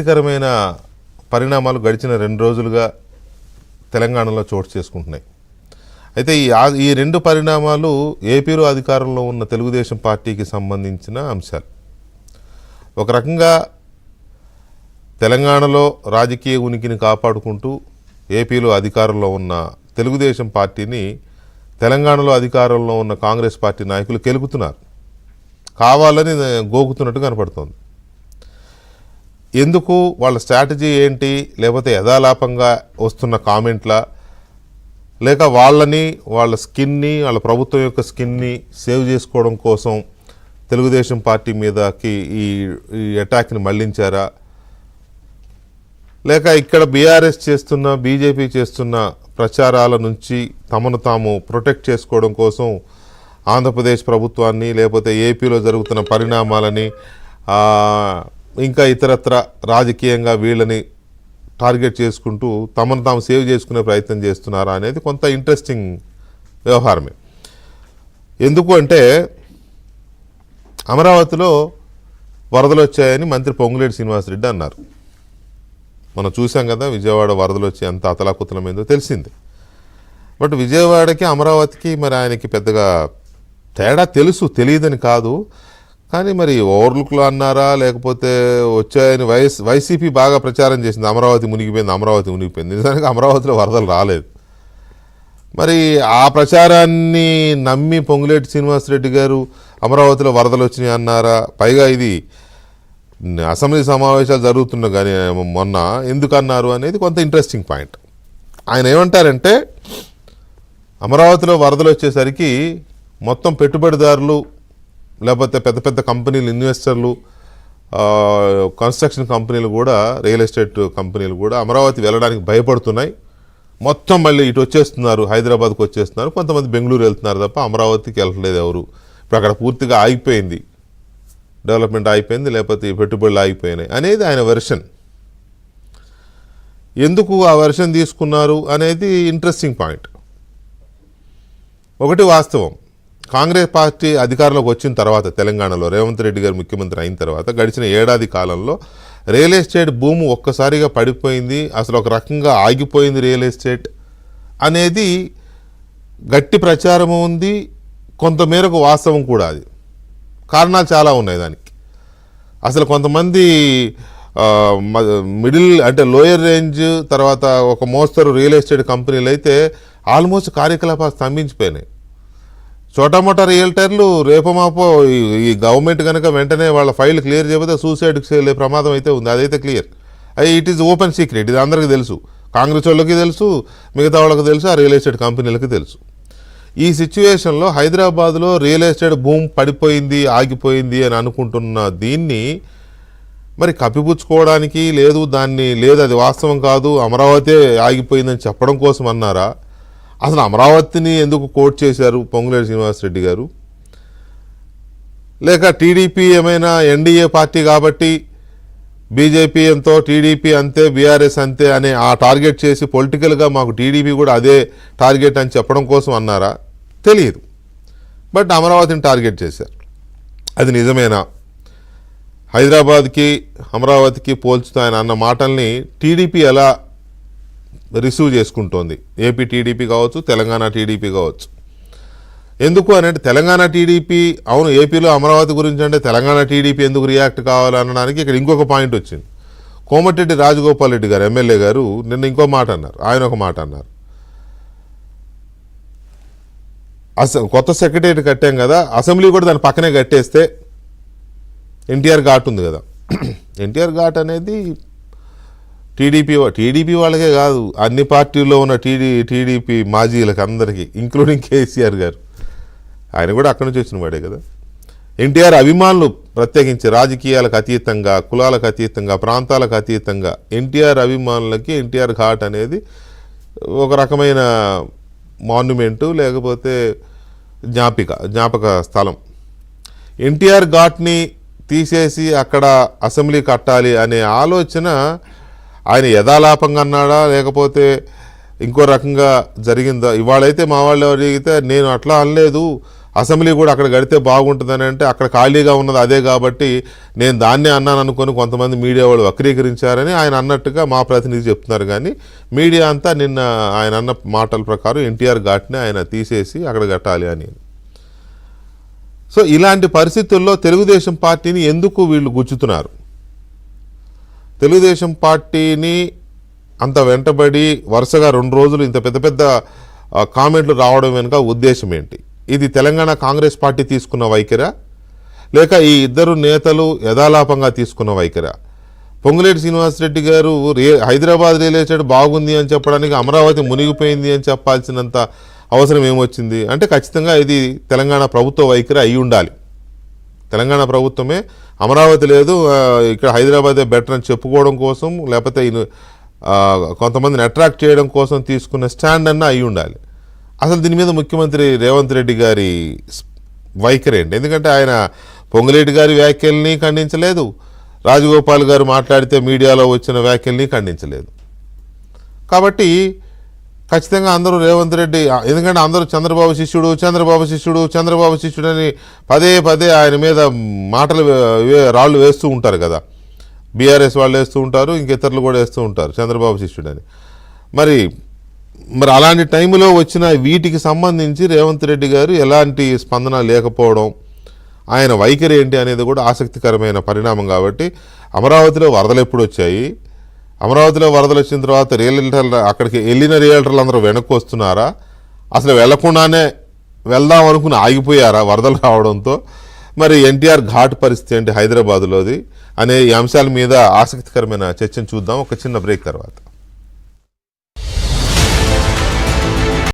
ఆసక్తికరమైన పరిణామాలు గడిచిన 2 రోజులుగా తెలంగాణలో చోటు చేసుకుంటున్నాయి. అయితే ఈ 2 పరిణామాలు ఏపీలో అధికారంలో ఉన్న తెలుగుదేశం పార్టీకి సంబంధించిన అంశాలు. ఒక రకంగా తెలంగాణలో రాజకీయ ఉనికిని కాపాడుకుంటూ ఏపీలో అధికారంలో ఉన్న తెలుగుదేశం పార్టీని తెలంగాణలో అధికారంలో ఉన్న కాంగ్రెస్ పార్టీ నాయకులు కెలుకుతున్నారు, కావాలని గోకుతున్నట్టు కనపడుతోంది. ఎందుకు, వాళ్ళ స్ట్రాటజీ ఏంటి, లేకపోతే యథాలాపంగా వస్తున్న కామెంట్ల, లేక వాళ్ళని వాళ్ళ స్కిన్ని వాళ్ళ ప్రభుత్వం యొక్క స్కిన్ని సేవ్ చేసుకోవడం కోసం తెలుగుదేశం పార్టీ మీదకి ఈ అటాక్ని మళ్లించారా, లేక ఇక్కడ బీఆర్ఎస్ చేస్తున్న బీజేపీ చేస్తున్న ప్రచారాల నుంచి తమను తాము ప్రొటెక్ట్ చేసుకోవడం కోసం ఆంధ్రప్రదేశ్ ప్రభుత్వాన్ని లేకపోతే ఏపీలో జరుగుతున్న పరిణామాలని ఇంకా ఇతరత్ర రాజకీయంగా వీళ్ళని టార్గెట్ చేసుకుంటూ తమను తాము సేవ్ చేసుకునే ప్రయత్నం చేస్తున్నారా అనేది కొంత ఇంట్రెస్టింగ్ వ్యవహారమే. ఎందుకు అంటే అమరావతిలో వరదలు వచ్చాయని మంత్రి పొంగులేటి శ్రీనివాసరెడ్డి అన్నారు. మనం చూసాం కదా, విజయవాడ వరదలు వచ్చి ఎంత అతలాకుతలమైందో తెలిసింది. బట్ విజయవాడకి అమరావతికి మరి ఆయనకి పెద్దగా తేడా తెలియదని కాదు, కానీ మరి ఓవర్లుక్లో అన్నారా లేకపోతే వచ్చాయని వైసీపీ బాగా ప్రచారం చేసింది, అమరావతి మునిగిపోయింది. నిజానికి అమరావతిలో వరదలు రాలేదు. మరి ఆ ప్రచారాన్ని నమ్మి పొంగులేటి శ్రీనివాసరెడ్డి గారు అమరావతిలో వరదలు వచ్చినాయి అన్నారా? పైగా ఇది అసెంబ్లీ సమావేశాలు జరుగుతున్నా కానీ మొన్న ఎందుకు అన్నారు అనేది కొంత ఇంట్రెస్టింగ్ పాయింట్. ఆయన ఏమంటారంటే అమరావతిలో వరదలు వచ్చేసరికి మొత్తం పెట్టుబడిదారులు లేకపోతే పెద్ద పెద్ద కంపెనీలు, ఇన్వెస్టర్లు, కన్స్ట్రక్షన్ కంపెనీలు కూడా, రియల్ ఎస్టేట్ కంపెనీలు కూడా అమరావతి వెళ్ళడానికి భయపడుతున్నాయి. మొత్తం మళ్ళీ ఇటు వచ్చేస్తున్నారు, హైదరాబాద్కి వచ్చేస్తున్నారు, కొంతమంది బెంగళూరు వెళ్తున్నారు తప్ప అమరావతికి వెళ్ళట్లేదు ఎవరు. ఇప్పుడు అక్కడ పూర్తిగా ఆగిపోయింది, డెవలప్మెంట్ ఆగిపోయింది, లేకపోతే పెట్టుబడులు ఆగిపోయినాయి అనేది ఆయన వెర్షన్. ఎందుకు ఆ వెర్షన్ తీసుకున్నారు అనేది ఇంట్రెస్టింగ్ పాయింట్. ఒకటి వాస్తవం, కాంగ్రెస్ పార్టీ అధికారంలోకి వచ్చిన తర్వాత తెలంగాణలో రేవంత్ రెడ్డి గారు ముఖ్యమంత్రి అయిన తర్వాత గడిచిన ఏడాది కాలంలో రియల్ ఎస్టేట్ భూమి ఒక్కసారిగా పడిపోయింది, అసలు ఒక రకంగా ఆగిపోయింది రియల్ ఎస్టేట్ అనేది గట్టి ప్రచారం ఉంది, కొంతమేరకు వాస్తవం కూడా. అది కారణాలు చాలా ఉన్నాయి దానికి. అసలు కొంతమంది మిడిల్ అంటే లోయర్ రేంజ్ తర్వాత ఒక మోస్తరు రియల్ ఎస్టేట్ కంపెనీలు అయితే ఆల్మోస్ట్ కార్యకలాపాలు స్తంభించిపోయినాయి. చోటామోటా రియల్టర్లు రేపమాపో ఈ గవర్నమెంట్ కనుక వెంటనే వాళ్ళ ఫైల్ క్లియర్ చేయకపోతే సూసైడ్కి వెళ్ళే ప్రమాదం అయితే ఉంది, అదైతే clear. It is open secret, ఇది అందరికీ తెలుసు, కాంగ్రెస్ వాళ్ళకి తెలుసు, మిగతా వాళ్ళకి తెలుసు, ఆ రియల్ ఎస్టేట్ కంపెనీలకి తెలుసు. ఈ సిచ్యువేషన్లో హైదరాబాద్లో రియల్ ఎస్టేట్ భూమి పడిపోయింది, ఆగిపోయింది అని అనుకుంటున్న దీన్ని మరి కప్పిపుచ్చుకోవడానికి లేదు అది వాస్తవం కాదు, అమరావతి ఆగిపోయిందని చెప్పడం కోసం అన్నారా? అసలు అమరావతిని ఎందుకు కోట్ చేశారు పొంగులేటి శ్రీనివాసరెడ్డి గారు? లేక టీడీపీ ఏమైనా ఎన్డీఏ పార్టీ కాబట్టి బీజేపీ ఎంతో టీడీపీ అంతే బీఆర్ఎస్ అంతే అని ఆ టార్గెట్ చేసి పొలిటికల్గా మాకు టీడీపీ కూడా అదే టార్గెట్ అని చెప్పడం కోసం అన్నారా? తెలియదు. బట్ అమరావతిని టార్గెట్ చేశారు. అది నిజమేనా? హైదరాబాద్కి అమరావతికి పోల్చుతూ ఆయన అన్న మాటల్ని టీడీపీ ఎలా రిసీవ్ చేసుకుంటోంది? ఏపీ టీడీపీ కావచ్చు, తెలంగాణ టీడీపీ కావచ్చు. ఎందుకు అని అంటే తెలంగాణ టీడీపీ, అవును ఏపీలో అమరావతి గురించి అంటే తెలంగాణ టీడీపీ ఎందుకు రియాక్ట్ కావాలనడానికి ఇక్కడ ఇంకొక పాయింట్ వచ్చింది. కోమటిరెడ్డి రాజగోపాల్ రెడ్డి గారు ఎమ్మెల్యే గారు నిన్న ఇంకో మాట అన్నారు, ఆయన ఒక మాట అన్నారు. కొత్త సెక్రటేరియట్ కట్టాం కదా, అసెంబ్లీ కూడా దాని పక్కనే కట్టేస్తే ఎన్టీఆర్ ఘాట్ ఉంది కదా, ఎన్టీఆర్ ఘాట్ అనేది టీడీపీ వాళ్ళకే కాదు అన్ని పార్టీల్లో ఉన్న టీడీపీ మాజీలకు అందరికీ, ఇంక్లూడింగ్ కేసీఆర్ గారు, ఆయన కూడా అక్కడి నుంచి వచ్చిన వాడే కదా. ఎన్టీఆర్ అభిమానులు ప్రత్యేకించి రాజకీయాలకు అతీతంగా, కులాలకు అతీతంగా, ప్రాంతాలకు అతీతంగా ఎన్టీఆర్ అభిమానులకి ఎన్టీఆర్ ఘాట్ అనేది ఒక రకమైన మాన్యుమెంటు, లేకపోతే జ్ఞాపక స్థలం. ఎన్టీఆర్ ఘాట్ని తీసేసి అక్కడ అసెంబ్లీ కట్టాలి అనే ఆలోచన ఆయన యథాలాపంగా అన్నాడా లేకపోతే ఇంకో రకంగా జరిగిందా? ఇవాళైతే మా వాళ్ళు అడిగితే నేను అట్లా అనలేదు, అసెంబ్లీ కూడా అక్కడ గడితే బాగుంటుందని అంటే అక్కడ ఖాళీగా ఉన్నది అదే కాబట్టి నేను దాన్నే అన్నాను అనుకొని కొంతమంది మీడియా వాళ్ళు వక్రీకరించారని ఆయన అన్నట్టుగా మా ప్రతినిధి చెప్తున్నారు. కానీ మీడియా అంతా నిన్న ఆయన అన్న మాటల ప్రకారం ఎన్టీఆర్ ఘాట్ని ఆయన తీసేసి అక్కడ కట్టాలి అని. సో ఇలాంటి పరిస్థితుల్లో తెలుగుదేశం పార్టీని ఎందుకు వీళ్ళు గుచ్చుతున్నారు? తెలుగుదేశం పార్టీని అంత వెంటబడి వరుసగా 2 రోజులు ఇంత పెద్ద పెద్ద కామెంట్లు రావడం వెనుక ఉద్దేశం ఏంటి? ఇది తెలంగాణ కాంగ్రెస్ పార్టీ తీసుకున్న వైఖరా, లేక ఈ ఇద్దరు నేతలు యథాలాపంగా తీసుకున్న వైఖరా? పొంగులేటి శ్రీనివాసరెడ్డి గారు హైదరాబాద్ రియల్ ఎస్టేట్ బాగుంది అని చెప్పడానికి అమరావతి మునిగిపోయింది అని చెప్పాల్సినంత అవసరం ఏమొచ్చింది అంటే ఖచ్చితంగా ఇది తెలంగాణ ప్రభుత్వ వైఖరి అయి ఉండాలి. తెలంగాణ ప్రభుత్వమే అమరావతి లేదు ఇక్కడ హైదరాబాదే బెటర్ అని చెప్పుకోవడం కోసం, లేకపోతే కొంతమందిని అట్రాక్ట్ చేయడం కోసం తీసుకున్న స్టాండ్ అన్న అయి ఉండాలి. అసలు దీని మీద ముఖ్యమంత్రి రేవంత్ రెడ్డి గారి వైఖరి ఏంటి? ఎందుకంటే ఆయన పొంగులేటి గారి వ్యాఖ్యల్ని ఖండించలేదు, రాజగోపాల్ గారు మాట్లాడితే మీడియాలో వచ్చిన వ్యాఖ్యల్ని ఖండించలేదు. కాబట్టి ఖచ్చితంగా అందరూ రేవంత్ రెడ్డి, ఎందుకంటే అందరూ చంద్రబాబు శిష్యుడు చంద్రబాబు శిష్యుడు చంద్రబాబు శిష్యుడు అని పదే పదే ఆయన మీద మాటలు రాళ్ళు వేస్తూ ఉంటారు కదా. బీఆర్ఎస్ వాళ్ళు వేస్తూ ఉంటారు, ఇంకితరులు కూడా వేస్తూ ఉంటారు చంద్రబాబు శిష్యుడని. మరి అలాంటి టైంలో వచ్చిన వీటికి సంబంధించి రేవంత్ రెడ్డి గారు ఎలాంటి స్పందన లేకపోవడం, ఆయన వైఖరి ఏంటి అనేది కూడా ఆసక్తికరమైన పరిణామం. కాబట్టి అమరావతిలో వరదలు ఎప్పుడు వచ్చాయి, అమరావతిలో వరదలు వచ్చిన తర్వాత రియల్టర్లు అక్కడికి వెళ్ళిన రియల్టర్లు అందరూ వెనక్కి వస్తున్నారా, అసలు వెళ్లకుండానే వెళ్దాం అనుకుని ఆగిపోయారా వరదలు రావడంతో? మరి ఎన్టీఆర్ ఘాట్ పరిస్థితి ఏంటి హైదరాబాద్లోది అనే ఈ అంశాల మీద ఆసక్తికరమైన చర్చను చూద్దాం ఒక చిన్న బ్రేక్ తర్వాత.